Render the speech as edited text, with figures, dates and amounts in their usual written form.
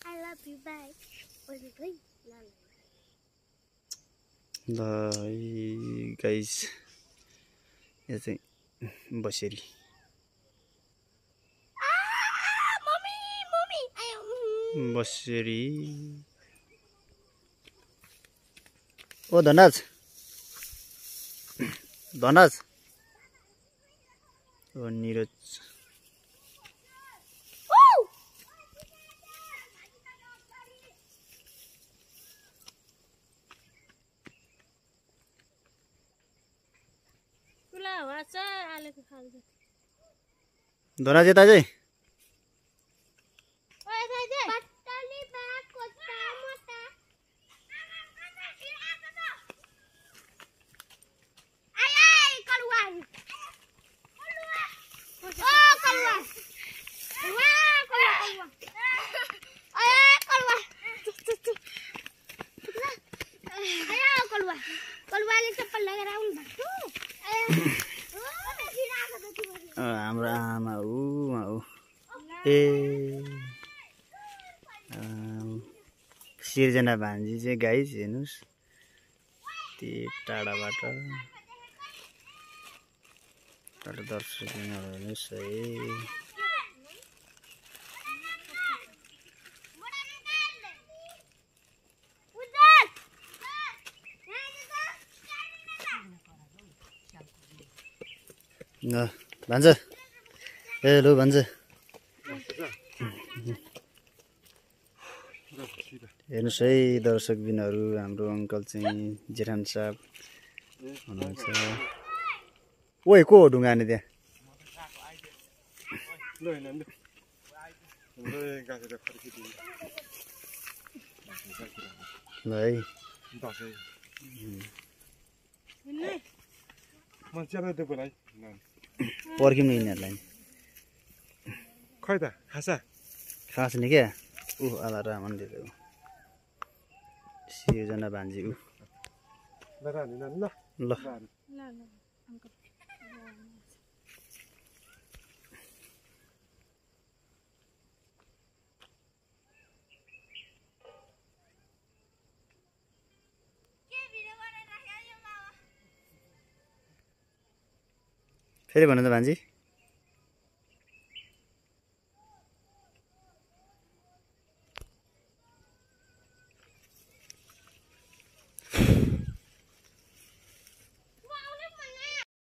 I love you bye. ल guys यो चाहिँ बसेरी बसेरी ओ धनराज धनराज ओ निरज धनराज यता चाहिँ हाम्रो आमा ए सिर्जना भान्जी चाहिँ गाइस हेर्नुस् त्यो टाढाबाट दर्शकहरू हेर्नुस् है भन्छ ए लु भन्छ हेर्नुहोस् है दर्शकबिनहरू हाम्रो अङ्कल चाहिँ जेठान साहब हुनुहुन्छ ओइ को हो ढुङ्गा हाने त्यहाँ ल है पर्ख्यौँ न यिनीहरूलाई खै त खास नि क्या ऊ आला रामन दिएको सिर्जना भान्जी ऊ ल फेरि भन्नु त भान्जी